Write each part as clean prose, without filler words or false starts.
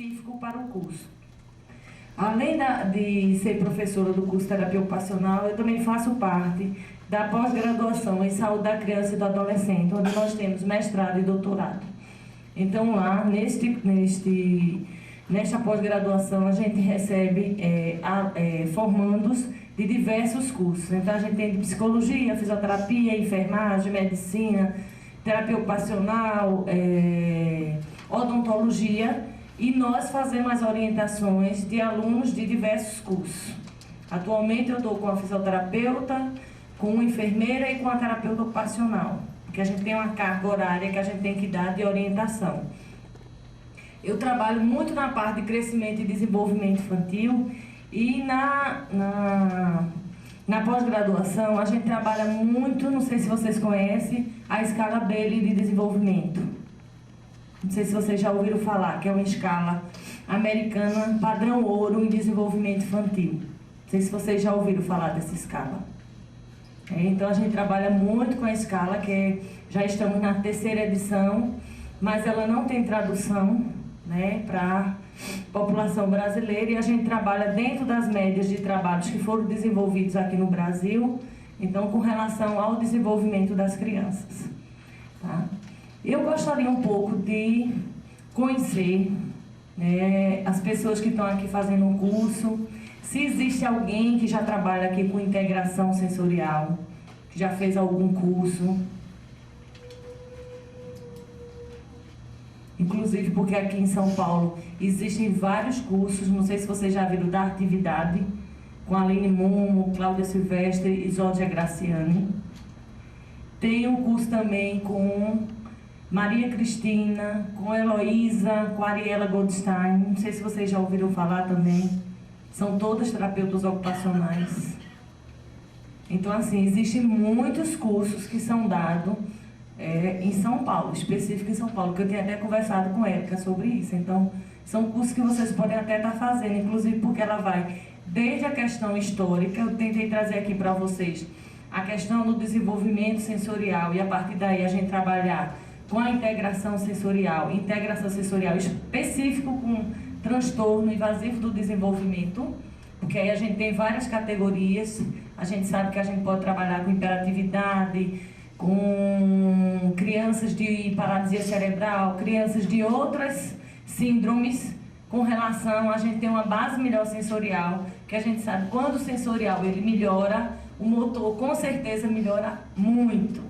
específico para o curso. Além de ser professora do curso de terapia ocupacional, eu também faço parte da pós-graduação em saúde da criança e do adolescente, onde nós temos mestrado e doutorado. Então lá, nesta pós-graduação, a gente recebe formandos de diversos cursos. Então a gente tem de psicologia, fisioterapia, enfermagem, medicina, terapia ocupacional, odontologia, e nós fazemos as orientações de alunos de diversos cursos. Atualmente eu estou com a fisioterapeuta, com a enfermeira e com a terapeuta ocupacional, porque a gente tem uma carga horária que a gente tem que dar de orientação. Eu trabalho muito na parte de crescimento e desenvolvimento infantil, e na pós-graduação a gente trabalha muito, não sei se vocês conhecem, a escala Bailey de desenvolvimento. Não sei se vocês já ouviram falar, que é uma escala americana padrão ouro em desenvolvimento infantil. Não sei se vocês já ouviram falar dessa escala. Então a gente trabalha muito com a escala, que já estamos na 3ª edição, mas ela não tem tradução, né, para a população brasileira, e a gente trabalha dentro das médias de trabalhos que foram desenvolvidos aqui no Brasil, então com relação ao desenvolvimento das crianças. Tá? Eu gostaria um pouco de conhecer, né, as pessoas que estão aqui fazendo um curso, se existe alguém que já trabalha aqui com integração sensorial, que já fez algum curso. Inclusive porque aqui em São Paulo existem vários cursos, não sei se vocês já viram, da atividade, com a Aline Momo, Cláudia Silvestre e Zódia Graciani. Tem um curso também com Maria Cristina, com Heloísa, com Ariela Goldstein, não sei se vocês já ouviram falar também. São todas terapeutas ocupacionais. Então, assim, existem muitos cursos que são dados em São Paulo, específico em São Paulo, que eu tenho até conversado com a Érica sobre isso. Então, são cursos que vocês podem até estar fazendo, inclusive porque ela vai desde a questão histórica, eu tentei trazer aqui para vocês a questão do desenvolvimento sensorial, e a partir daí a gente trabalhar com a integração sensorial específico com transtorno invasivo do desenvolvimento, porque aí a gente tem várias categorias, a gente sabe que a gente pode trabalhar com hiperatividade, com crianças de paralisia cerebral, crianças de outras síndromes, com relação a gente ter uma base melhor sensorial, que a gente sabe quando o sensorial ele melhora, o motor com certeza melhora muito.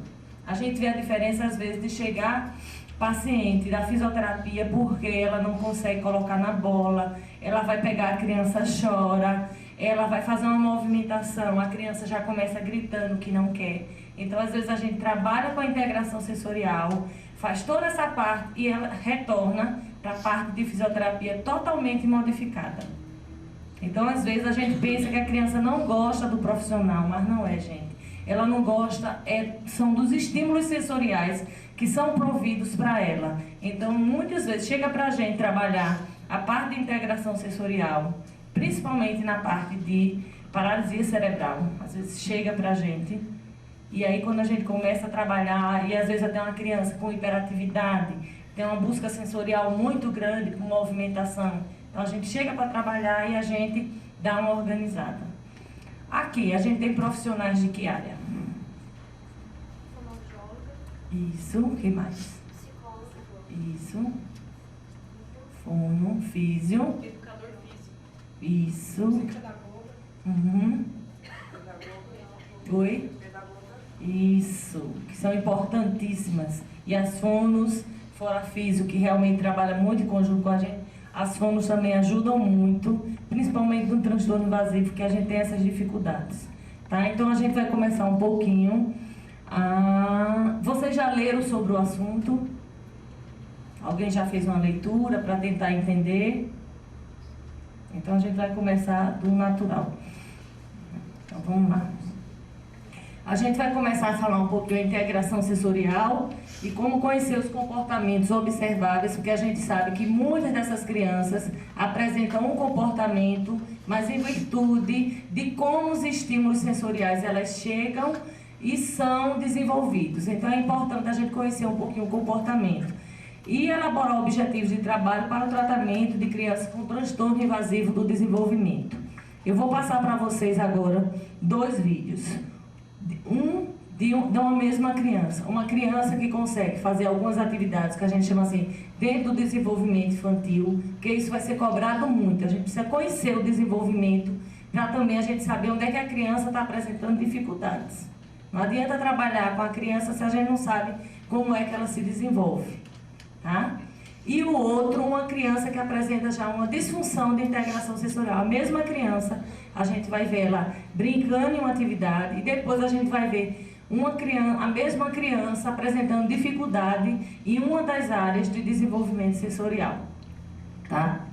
A gente vê a diferença às vezes de chegar paciente da fisioterapia porque ela não consegue colocar na bola, ela vai pegar a criança, chora, ela vai fazer uma movimentação, a criança já começa gritando que não quer. Então, às vezes, a gente trabalha com a integração sensorial, faz toda essa parte e ela retorna para a parte de fisioterapia totalmente modificada. Então, às vezes, a gente pensa que a criança não gosta do profissional, mas não é, gente. Ela não gosta, são dos estímulos sensoriais que são providos para ela. Então, muitas vezes, chega para a gente trabalhar a parte de integração sensorial, principalmente na parte de paralisia cerebral. Às vezes, chega para a gente, e aí quando a gente começa a trabalhar, e às vezes até uma criança com hiperatividade, tem uma busca sensorial muito grande, com movimentação. Então, a gente chega para trabalhar e a gente dá uma organizada. Aqui, a gente tem profissionais de que área? Isso, o que mais? Psicólogo. Isso. Fono, físio. Educador físico. Isso. Pedagoga. Uhum. Pedagoga. Oi? Pedagoga. Isso, que são importantíssimas. E as fonos, fora físio, que realmente trabalha muito em conjunto com a gente, as fonos também ajudam muito, principalmente no transtorno invasivo, que a gente tem essas dificuldades. Tá? Então a gente vai começar um pouquinho. Vocês já leram sobre o assunto? Alguém já fez uma leitura para tentar entender? Então a gente vai começar do natural. Então vamos lá. A gente vai começar a falar um pouquinho da integração sensorial e como conhecer os comportamentos observáveis, porque a gente sabe que muitas dessas crianças apresentam um comportamento, mas em virtude de como os estímulos sensoriais elas chegam e são desenvolvidos. Então é importante a gente conhecer um pouquinho o comportamento. e elaborar objetivos de trabalho para o tratamento de crianças com transtorno invasivo do desenvolvimento. Eu vou passar para vocês agora 2 vídeos. De uma mesma criança. Uma criança que consegue fazer algumas atividades que a gente chama assim, dentro do desenvolvimento infantil, que isso vai ser cobrado muito. A gente precisa conhecer o desenvolvimento para também a gente saber onde é que a criança está apresentando dificuldades. Não adianta trabalhar com a criança se a gente não sabe como é que ela se desenvolve. Tá? E o outro, uma criança que apresenta já uma disfunção de integração sensorial. A mesma criança, a gente vai ver ela brincando em uma atividade e depois a gente vai ver a mesma criança apresentando dificuldade em uma das áreas de desenvolvimento sensorial. Tá?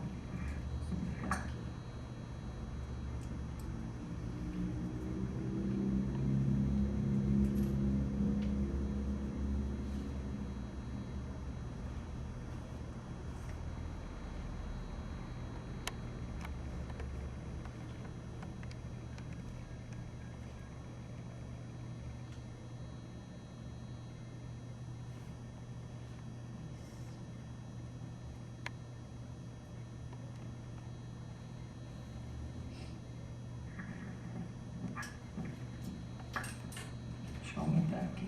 Deixa eu aumentar aqui.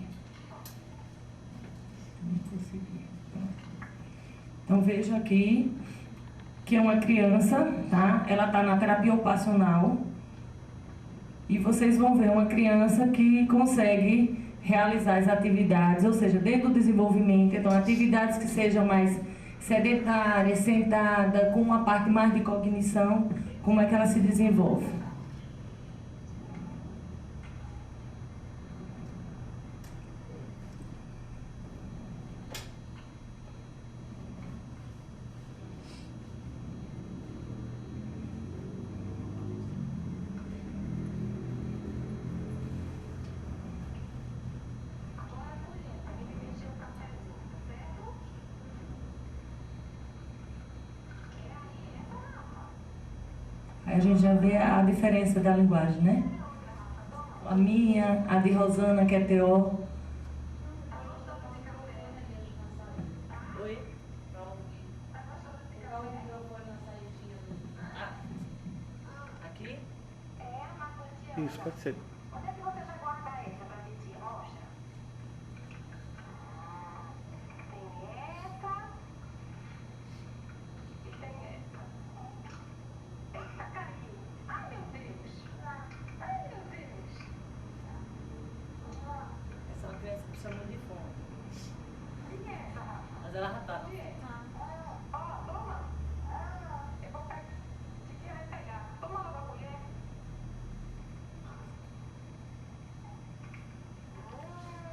Não consegui. Então veja aqui que é uma criança, tá? Ela está na terapia ocupacional. E vocês vão ver uma criança que consegue realizar as atividades, ou seja, dentro do desenvolvimento, então atividades que sejam mais sedentárias, sentada, com uma parte mais de cognição, como é que ela se desenvolve. Aí a gente já vê a diferença da linguagem, né? A minha, a de Rosana, que é TO. Oi? Aqui? Isso, pode ser. Onde é que você vai guardar essa pra titia? Mostra. Tem essa. E tem essa. Essa caiu. Ai, meu Deus. Ai, meu Deus. Essa é uma criança que precisa muito de fome. E essa, Rafa? Mas ela já tá. E essa? Ó, toma. Eu vou pegar. Titia vai pegar. Toma logo a colher.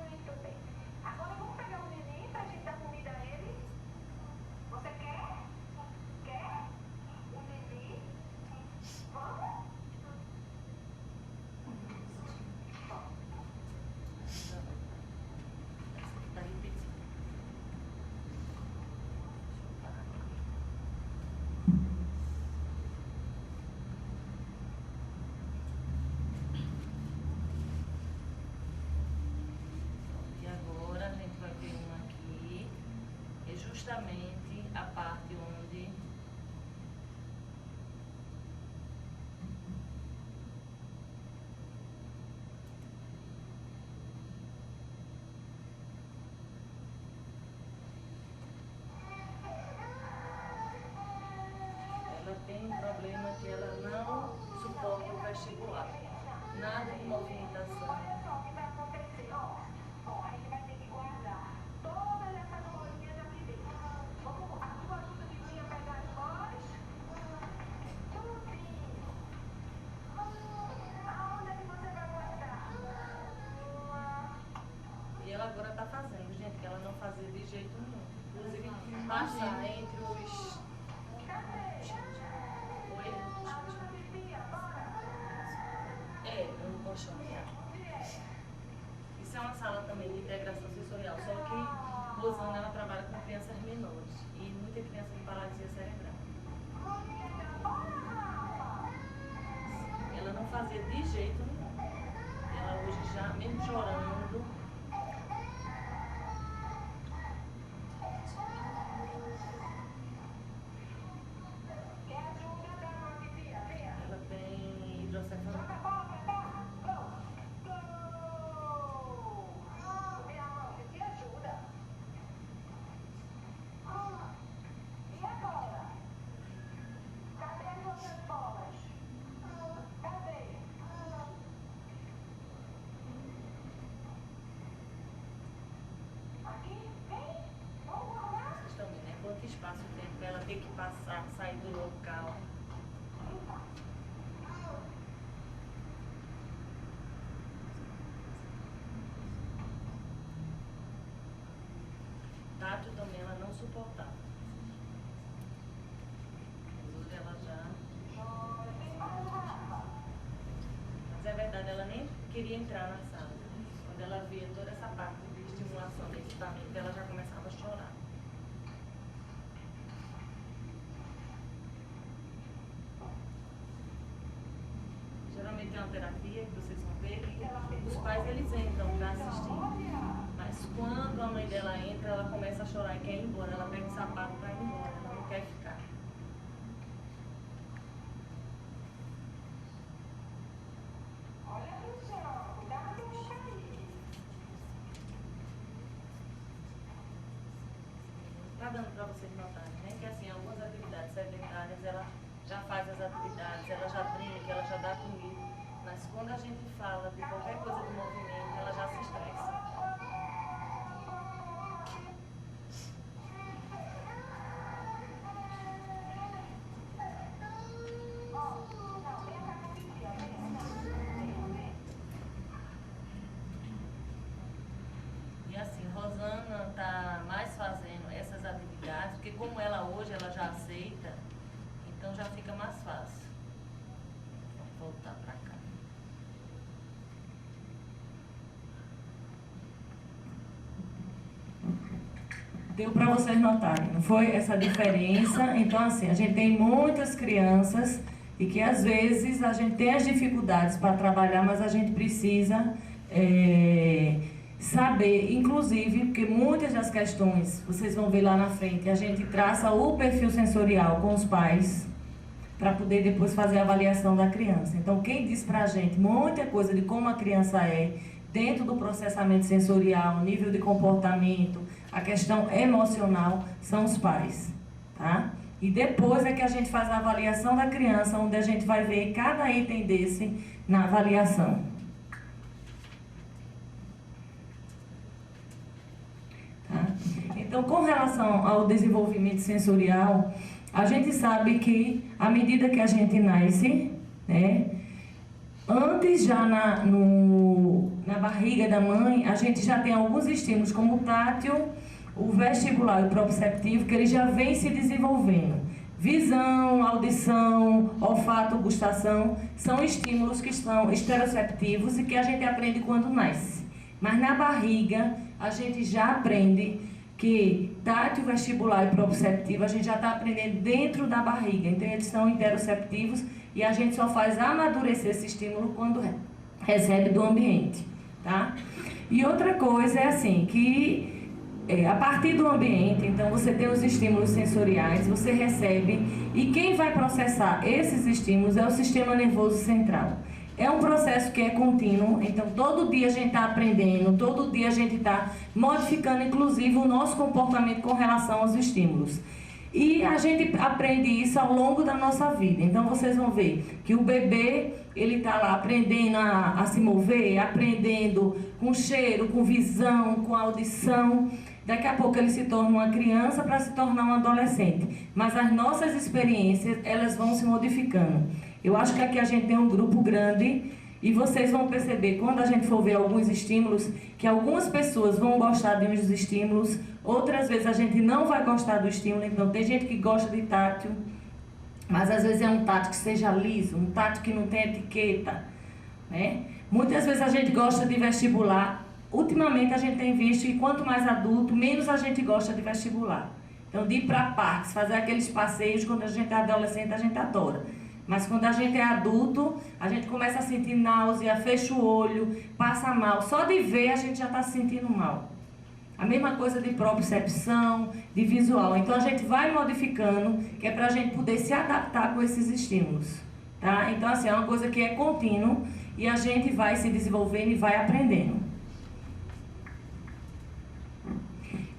Muito bem. Agora vamos pegar o neném pra gente dar comida a ele. Você quer? Quer? O neném? Vamos? Tá repetindo. E agora a gente vai ver uma aqui, é justamente a parte onde ela tem um problema que ela não suporta o vestibular. Nada de movimentação. Olha só o que vai acontecer, ó. Ó, a gente vai ter que guardar todas essas bolinhas aqui dentro. Vamos, a sua ajuda de tia pegar as bolas. Tudinho. Aonde é que você vai guardar? E ela agora está fazendo, gente, que ela não fazia de jeito nenhum. Inclusive, passar entre os... Oi? Ajuda de tia, bora. É, no colchão. Isso é uma sala também de integração sensorial, só que Rosana ela trabalha com crianças menores e muita criança com paralisia cerebral. Ela não fazia de jeito nenhum. Ela hoje já, mesmo chorando, ter que passar, sair do local. Tati também, ela não suportava. Hoje ela já... Mas é verdade, ela nem queria entrar na sala. Quando ela via toda essa parte de estimulação do equipamento, ela já começava a chorar. Geralmente é uma terapia que vocês vão ver e os pais eles entram para assistir. Mas quando a mãe dela entra, ela começa a chorar e quer ir embora. Ela pega o sapato para ir embora, ela não quer ficar. Tá dando para vocês notarem, né? Que assim, algumas atividades sedentárias, ela já faz as atividades, ela já brinca, ela já dá comida. Mas quando a gente fala de qualquer coisa do movimento, ela já se estressa. E assim, Rosana está mais fazendo essas atividades, porque como ela hoje ela já aceita, então já fica mais fácil. Vou voltar para cá. Deu para vocês notarem, não foi essa diferença? Então assim, a gente tem muitas crianças e que às vezes a gente tem as dificuldades para trabalhar, mas a gente precisa saber, inclusive, porque muitas das questões, vocês vão ver lá na frente, a gente traça o perfil sensorial com os pais para poder depois fazer a avaliação da criança. Então, quem diz para a gente muita coisa de como a criança é, dentro do processamento sensorial, nível de comportamento, a questão emocional, são os pais, tá? E depois é que a gente faz a avaliação da criança, onde a gente vai ver cada item desse na avaliação. Então, com relação ao desenvolvimento sensorial, a gente sabe que, à medida que a gente nasce, né, antes já na barriga da mãe, a gente já tem alguns estímulos, como o tátil, o vestibular e o proprioceptivo, que ele já vem se desenvolvendo. Visão, audição, olfato, gustação, são estímulos que são estereoceptivos e que a gente aprende quando nasce. Mas na barriga, a gente já aprende que tátil, vestibular e proprioceptivo, a gente já está aprendendo dentro da barriga. Então, eles são interoceptivos e a gente só faz amadurecer esse estímulo quando recebe do ambiente, tá? E outra coisa é assim, que a partir do ambiente, então você tem os estímulos sensoriais, você recebe, e quem vai processar esses estímulos é o sistema nervoso central. É um processo que é contínuo, então todo dia a gente está aprendendo, todo dia a gente está modificando, inclusive, o nosso comportamento com relação aos estímulos. E a gente aprende isso ao longo da nossa vida. Então vocês vão ver que o bebê, ele está lá aprendendo a se mover, aprendendo com cheiro, com visão, com audição. Daqui a pouco ele se torna uma criança para se tornar um adolescente. Mas as nossas experiências, elas vão se modificando. Eu acho que aqui a gente tem um grupo grande e vocês vão perceber, quando a gente for ver alguns estímulos, que algumas pessoas vão gostar de uns estímulos, outras vezes a gente não vai gostar do estímulo. Então tem gente que gosta de tátil, mas às vezes é um tátil que seja liso, um tátil que não tem etiqueta, né? Muitas vezes a gente gosta de vestibular. Ultimamente a gente tem visto que quanto mais adulto, menos a gente gosta de vestibular. Então de ir para parques, fazer aqueles passeios, quando a gente é adolescente a gente adora. Mas quando a gente é adulto, a gente começa a sentir náusea, fecha o olho, passa mal. Só de ver a gente já está se sentindo mal. A mesma coisa de propriocepção, de visual. Então a gente vai modificando, que é para a gente poder se adaptar com esses estímulos, tá? Então assim, é uma coisa que é contínuo e a gente vai se desenvolvendo e vai aprendendo.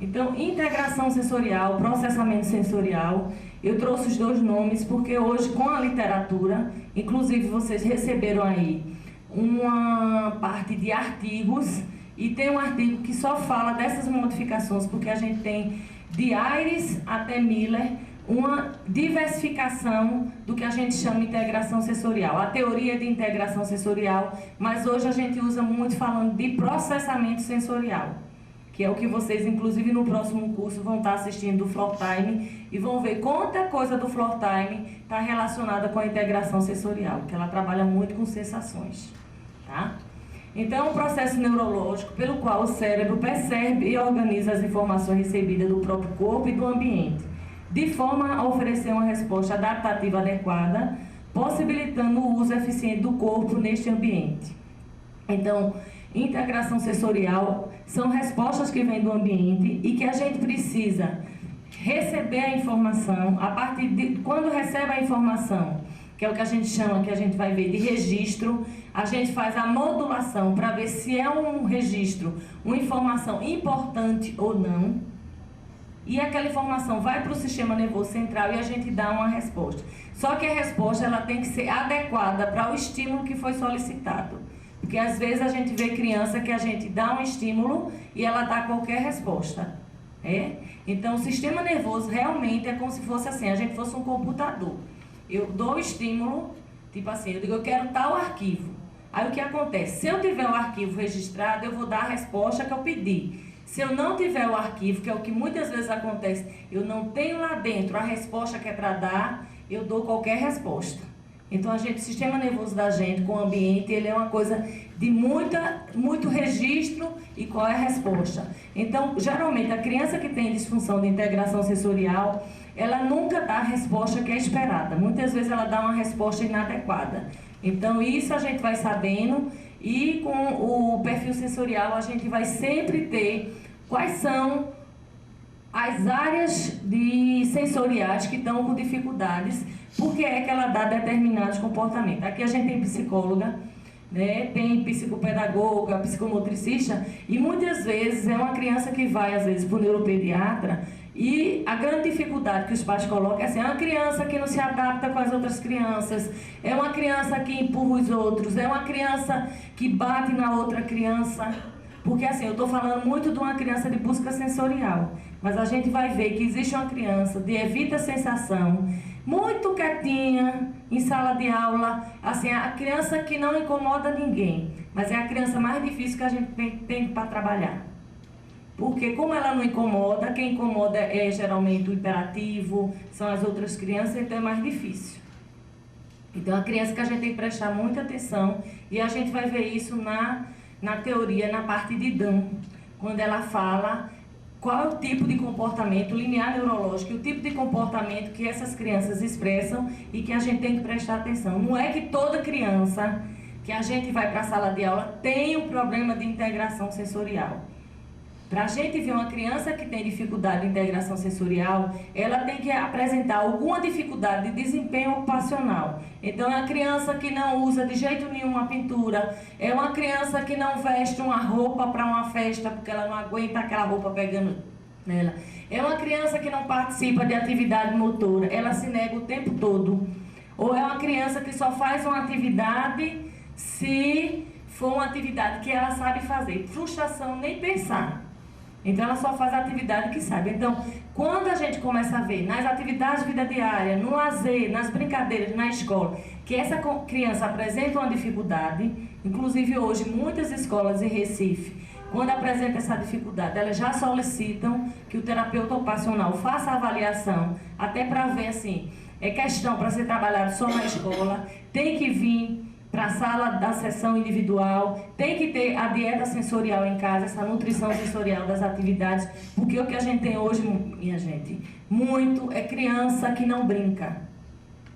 Então, integração sensorial, processamento sensorial, eu trouxe os dois nomes porque hoje, com a literatura, inclusive vocês receberam aí uma parte de artigos, e tem um artigo que só fala dessas modificações, porque a gente tem de Ayres até Miller uma diversificação do que a gente chama de integração sensorial. A teoria de integração sensorial, mas hoje a gente usa muito falando de processamento sensorial, que é o que vocês, inclusive no próximo curso, vão estar assistindo do Floor Time e vão ver quanta coisa do Floor Time está relacionada com a integração sensorial, que ela trabalha muito com sensações, tá? Então, é um processo neurológico pelo qual o cérebro percebe e organiza as informações recebidas do próprio corpo e do ambiente, de forma a oferecer uma resposta adaptativa adequada, possibilitando o uso eficiente do corpo neste ambiente. Então, integração sensorial são respostas que vêm do ambiente e que a gente precisa receber a informação, a partir de quando recebe a informação, que é o que a gente chama, que a gente vai ver de registro, a gente faz a modulação para ver se é um registro, uma informação importante ou não, e aquela informação vai para o sistema nervoso central e a gente dá uma resposta. Só que a resposta ela tem que ser adequada para o estímulo que foi solicitado. Porque às vezes a gente vê criança que a gente dá um estímulo e ela dá qualquer resposta. Então o sistema nervoso realmente é como se fosse assim, a gente fosse um computador. Eu dou o estímulo, tipo assim, eu digo, eu quero tal arquivo. Aí o que acontece? Se eu tiver o arquivo registrado, eu vou dar a resposta que eu pedi. Se eu não tiver o arquivo, que é o que muitas vezes acontece, eu não tenho lá dentro a resposta que é para dar, eu dou qualquer resposta. Então, o sistema nervoso da gente, com o ambiente, ele é uma coisa de muito registro e qual é a resposta. Então, geralmente, a criança que tem disfunção de integração sensorial, ela nunca dá a resposta que é esperada. Muitas vezes ela dá uma resposta inadequada. Então, isso a gente vai sabendo e com o perfil sensorial a gente vai sempre ter quais são as áreas sensoriais que estão com dificuldades, porque é que ela dá determinados comportamentos. Aqui a gente tem psicóloga, né? Tem psicopedagoga, psicomotricista, e muitas vezes é uma criança que vai, às vezes, para o neuropediatra, e a grande dificuldade que os pais colocam é assim, é uma criança que não se adapta com as outras crianças, é uma criança que empurra os outros, é uma criança que bate na outra criança. Porque assim, eu estou falando muito de uma criança de busca sensorial, mas a gente vai ver que existe uma criança de evita sensação, muito quietinha, em sala de aula, assim, a criança que não incomoda ninguém, mas é a criança mais difícil que a gente tem para trabalhar. Porque como ela não incomoda, quem incomoda é geralmente o hiperativo, são as outras crianças, então é mais difícil. Então a criança que a gente tem que prestar muita atenção, e a gente vai ver isso na teoria, na parte de Dan, quando ela fala qual é o tipo de comportamento linear neurológico, o tipo de comportamento que essas crianças expressam e que a gente tem que prestar atenção. Não é que toda criança que a gente vai para a sala de aula tem um problema de integração sensorial. Para a gente ver uma criança que tem dificuldade de integração sensorial, ela tem que apresentar alguma dificuldade de desempenho ocupacional. Então, é uma criança que não usa de jeito nenhum uma pintura, é uma criança que não veste uma roupa para uma festa porque ela não aguenta aquela roupa pegando nela. É uma criança que não participa de atividade motora, ela se nega o tempo todo. Ou é uma criança que só faz uma atividade se for uma atividade que ela sabe fazer. Frustração, nem pensar. Então, ela só faz a atividade que sabe. Então, quando a gente começa a ver nas atividades de vida diária, no lazer, nas brincadeiras, na escola, que essa criança apresenta uma dificuldade, inclusive hoje, muitas escolas em Recife, quando apresenta essa dificuldade, elas já solicitam que o terapeuta ocupacional faça a avaliação, até para ver, assim, é questão para ser trabalhado só na escola, tem que vir para a sala da sessão individual, tem que ter a dieta sensorial em casa, essa nutrição sensorial das atividades, porque o que a gente tem hoje, minha gente, muito é criança que não brinca.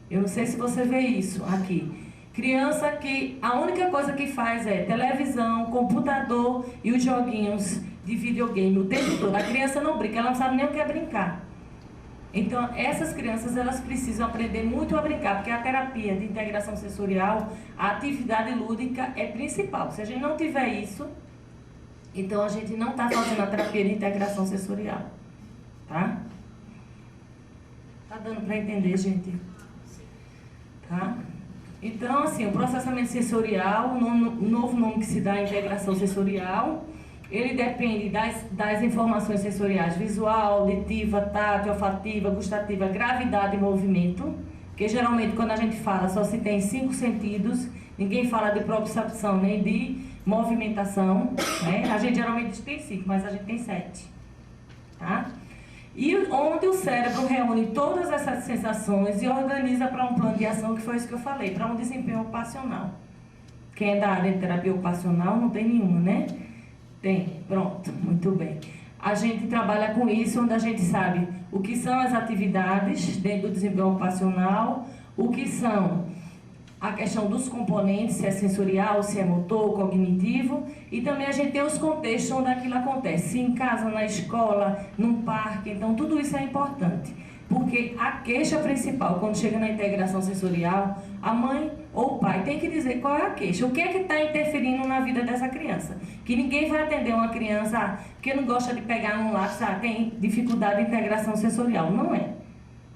Eu não sei se você vê isso aqui. Criança que a única coisa que faz é televisão, computador e os joguinhos de videogame o tempo todo. A criança não brinca, ela não sabe nem o que é brincar. Então, essas crianças, elas precisam aprender muito a brincar, porque a terapia de integração sensorial, a atividade lúdica é principal. Se a gente não tiver isso, então a gente não está fazendo a terapia de integração sensorial, tá? Tá dando para entender, gente? Tá? Então, assim, o processamento sensorial, o novo nome que se dá à integração sensorial, ele depende das informações sensoriais: visual, auditiva, tátil, olfativa, gustativa, gravidade e movimento. Porque geralmente quando a gente fala só se tem 5 sentidos, ninguém fala de propriocepção nem de movimentação, né? A gente geralmente diz que tem 5, mas a gente tem 7, tá? E onde o cérebro reúne todas essas sensações e organiza para um plano de ação, que foi isso que eu falei, para um desempenho ocupacional. Quem é da área de terapia ocupacional não tem nenhuma, né? Tem, pronto, muito bem. A gente trabalha com isso, onde a gente sabe o que são as atividades dentro do desempenho ocupacional, o que são a questão dos componentes, se é sensorial, se é motor, cognitivo, e também a gente tem os contextos onde aquilo acontece, se em casa, na escola, num parque. Então tudo isso é importante, porque a queixa principal, quando chega na integração sensorial, a mãe ou o pai tem que dizer qual é a queixa, o que é que está interferindo na vida dessa criança. Que ninguém vai atender uma criança que não gosta de pegar num lápis, tem dificuldade de integração sensorial. Não é.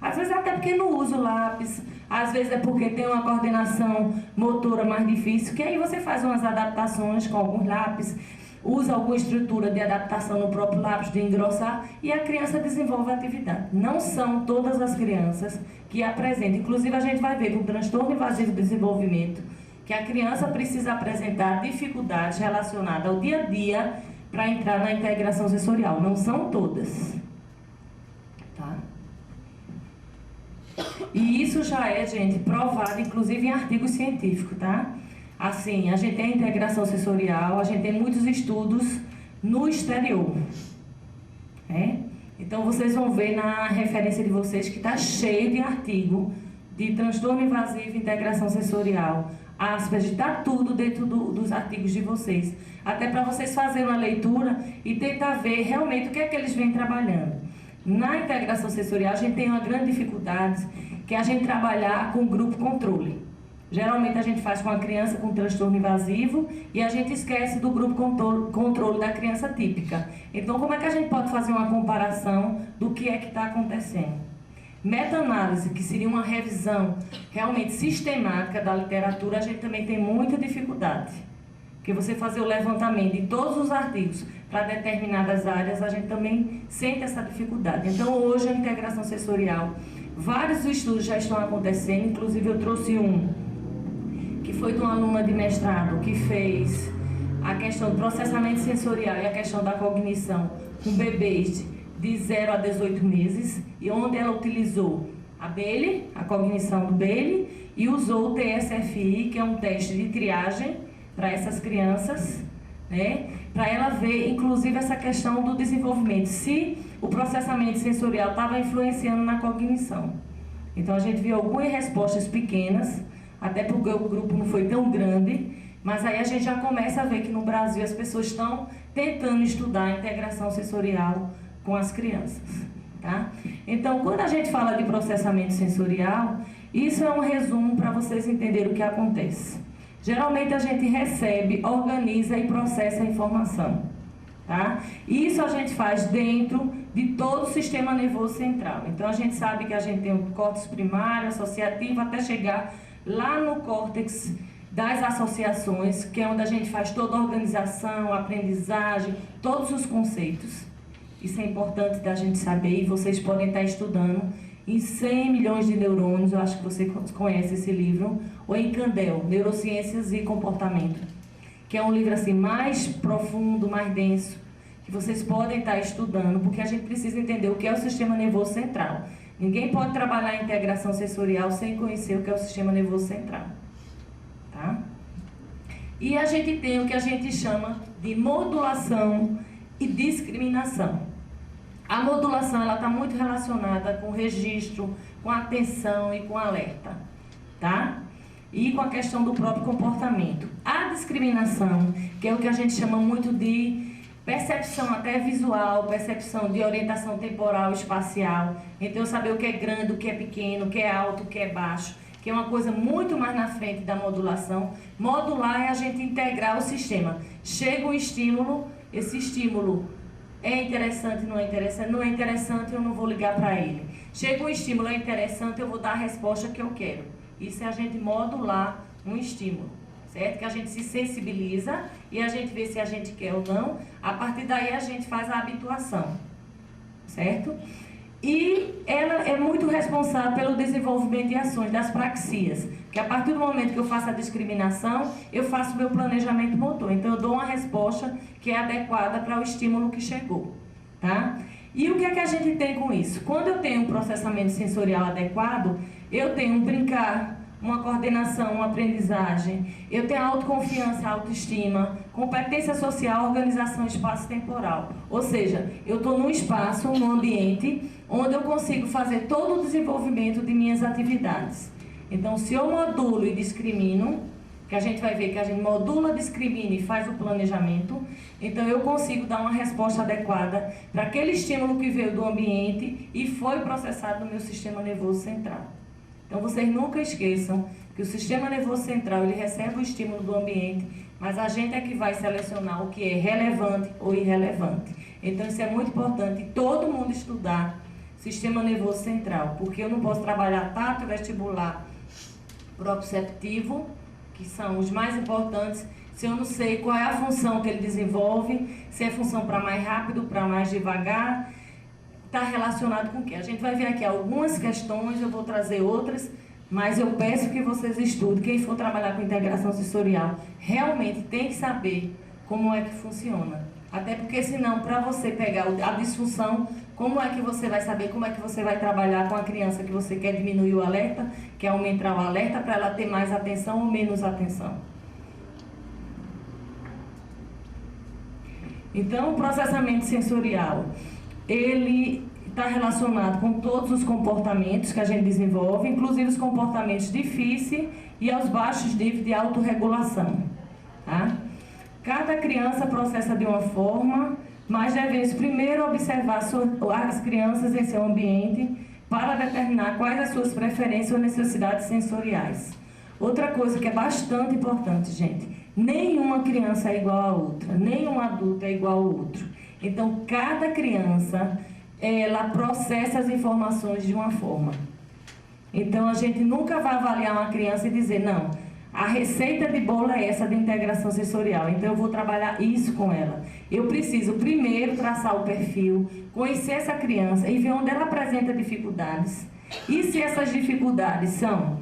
Às vezes até porque não usa o lápis, às vezes é porque tem uma coordenação motora mais difícil, que aí você faz umas adaptações com alguns lápis, usa alguma estrutura de adaptação no próprio lápis, de engrossar, e a criança desenvolve a atividade. Não são todas as crianças que apresentam. Inclusive a gente vai ver com o transtorno invasivo do desenvolvimento que a criança precisa apresentar dificuldades relacionadas ao dia a dia para entrar na integração sensorial. Não são todas. Tá? E isso já é, gente, provado, inclusive em artigos científicos, tá? Assim, a gente tem a integração sensorial, a gente tem muitos estudos no exterior, né? Então, vocês vão ver na referência de vocês que está cheio de artigo de transtorno invasivo e integração sensorial. Aspas, está tudo dentro dos artigos de vocês. Até para vocês fazerem uma leitura e tentar ver realmente o que é que eles vêm trabalhando. Na integração sensorial, a gente tem uma grande dificuldade, que é a gente trabalhar com grupo controle. Geralmente a gente faz com a criança com transtorno invasivo e a gente esquece do grupo controle da criança típica. Então, como é que a gente pode fazer uma comparação do que é que está acontecendo? Meta-análise, que seria uma revisão realmente sistemática da literatura, a gente também tem muita dificuldade. Porque você fazer o levantamento de todos os artigos para determinadas áreas, a gente também sente essa dificuldade. Então, hoje, a integração sensorial, vários estudos já estão acontecendo, inclusive eu trouxe um, que foi de uma aluna de mestrado, que fez a questão do processamento sensorial e a questão da cognição com bebês de 0 a 18 meses, e onde ela utilizou a Bayley, a cognição do Bayley, e usou o TSFI, que é um teste de triagem para essas crianças, né? Para ela ver, inclusive, essa questão do desenvolvimento, se o processamento sensorial estava influenciando na cognição. Então, a gente viu algumas respostas pequenas, até porque o grupo não foi tão grande, mas aí a gente já começa a ver que no Brasil as pessoas estão tentando estudar a integração sensorial com as crianças, tá? Então, quando a gente fala de processamento sensorial, isso é um resumo para vocês entenderem o que acontece. Geralmente a gente recebe, organiza e processa a informação, tá? Isso a gente faz dentro de todo o sistema nervoso central. Então, a gente sabe que a gente tem o córtex primário, associativo, até chegar lá no córtex das associações, que é onde a gente faz toda a organização, a aprendizagem, todos os conceitos. Isso é importante da gente saber, e vocês podem estar estudando em 100 milhões de neurônios, eu acho que você conhece esse livro, ou em Candel, Neurociências e Comportamento, que é um livro assim mais profundo, mais denso, que vocês podem estar estudando, porque a gente precisa entender o que é o sistema nervoso central. Ninguém pode trabalhar a integração sensorial sem conhecer o que é o sistema nervoso central, tá? E a gente tem o que a gente chama de modulação e discriminação. A modulação, ela está muito relacionada com registro, com atenção e com alerta, tá? E com a questão do próprio comportamento. A discriminação, que é o que a gente chama muito de percepção até visual, percepção de orientação temporal, espacial. Então, saber o que é grande, o que é pequeno, o que é alto, o que é baixo, que é uma coisa muito mais na frente da modulação. Modular é a gente integrar o sistema. Chega um estímulo, esse estímulo é interessante, não é interessante? Não é interessante, eu não vou ligar para ele. Chega um estímulo, é interessante, eu vou dar a resposta que eu quero. Isso é a gente modular um estímulo, certo? Que a gente se sensibiliza e a gente vê se a gente quer ou não. A partir daí a gente faz a habituação, certo? E ela é muito responsável pelo desenvolvimento de ações, das praxias. Porque a partir do momento que eu faço a discriminação, eu faço meu planejamento motor. Então eu dou uma resposta que é adequada para o estímulo que chegou, tá? E o que é que a gente tem com isso? Quando eu tenho um processamento sensorial adequado, eu tenho um brincar, uma coordenação, uma aprendizagem, eu tenho autoconfiança, autoestima, competência social, organização espaço-temporal. Ou seja, eu estou num espaço, num ambiente, onde eu consigo fazer todo o desenvolvimento de minhas atividades. Então, se eu modulo e discrimino, que a gente vai ver que a gente modula, discrimina e faz o planejamento, então eu consigo dar uma resposta adequada para aquele estímulo que veio do ambiente e foi processado no meu sistema nervoso central. Então vocês nunca esqueçam que o sistema nervoso central ele recebe o estímulo do ambiente, mas a gente é que vai selecionar o que é relevante ou irrelevante. Então isso é muito importante todo mundo estudar sistema nervoso central, porque eu não posso trabalhar tato, vestibular, proprioceptivo, que são os mais importantes, se eu não sei qual é a função que ele desenvolve, se é função para mais rápido, para mais devagar, está relacionado com o quê? A gente vai ver aqui algumas questões, eu vou trazer outras, mas eu peço que vocês estudem. Quem for trabalhar com integração sensorial, realmente tem que saber como é que funciona. Até porque senão, para você pegar a disfunção, como é que você vai saber, como é que você vai trabalhar com a criança que você quer diminuir o alerta, quer aumentar o alerta para ela ter mais atenção ou menos atenção. Então, o processamento sensorial, ele está relacionado com todos os comportamentos que a gente desenvolve, inclusive os comportamentos difíceis e aos baixos níveis de autorregulação, tá? Cada criança processa de uma forma, mas devemos primeiro observar as crianças em seu ambiente para determinar quais as suas preferências ou necessidades sensoriais. Outra coisa que é bastante importante, gente, nenhuma criança é igual a outra, nenhum adulto é igual ao outro. Então, cada criança, ela processa as informações de uma forma. Então, a gente nunca vai avaliar uma criança e dizer, não, a receita de bolo é essa de integração sensorial, então eu vou trabalhar isso com ela. Eu preciso primeiro traçar o perfil, conhecer essa criança e ver onde ela apresenta dificuldades. E se essas dificuldades são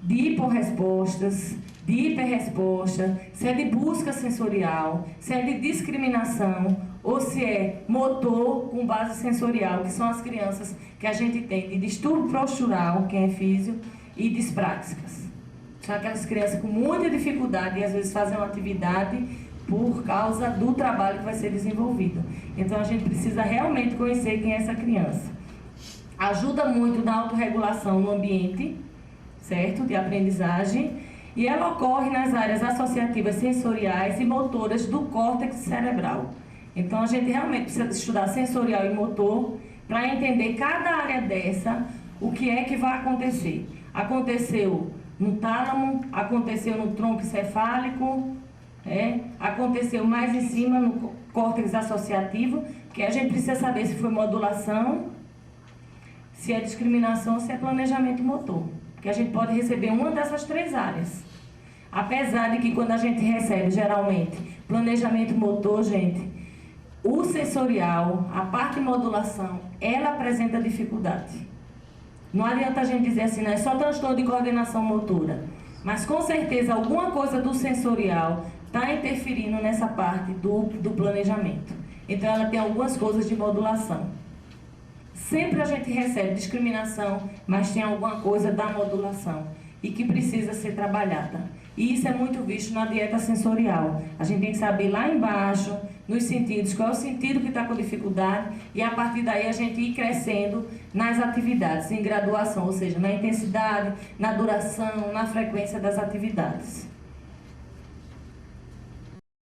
de hiporrespostas, de hiperresposta, se é de busca sensorial, se é de discriminação, ou se é motor com base sensorial, que são as crianças que a gente tem de distúrbio postural, quem é físio, e dispráxicas. São aquelas crianças com muita dificuldade e às vezes fazem uma atividade por causa do trabalho que vai ser desenvolvido. Então a gente precisa realmente conhecer quem é essa criança. Ajuda muito na autorregulação no ambiente, certo? De aprendizagem. E ela ocorre nas áreas associativas sensoriais e motoras do córtex cerebral. Então a gente realmente precisa estudar sensorial e motor para entender cada área dessa, o que é que vai acontecer. Aconteceu no tálamo, aconteceu no tronco encefálico, aconteceu mais em cima no córtex associativo, que a gente precisa saber se foi modulação, se é discriminação, se é planejamento motor. Porque a gente pode receber uma dessas três áreas. Apesar de que quando a gente recebe, geralmente, planejamento motor, gente, o sensorial, a parte de modulação, ela apresenta dificuldade. Não adianta a gente dizer assim, não é só transtorno de coordenação motora. Mas com certeza alguma coisa do sensorial está interferindo nessa parte do planejamento. Então ela tem algumas coisas de modulação. Sempre a gente recebe discriminação, mas tem alguma coisa da modulação e que precisa ser trabalhada. E isso é muito visto na dieta sensorial. A gente tem que saber lá embaixo, nos sentidos, qual é o sentido que está com dificuldade e a partir daí a gente ir crescendo nas atividades, em graduação, ou seja, na intensidade, na duração, na frequência das atividades.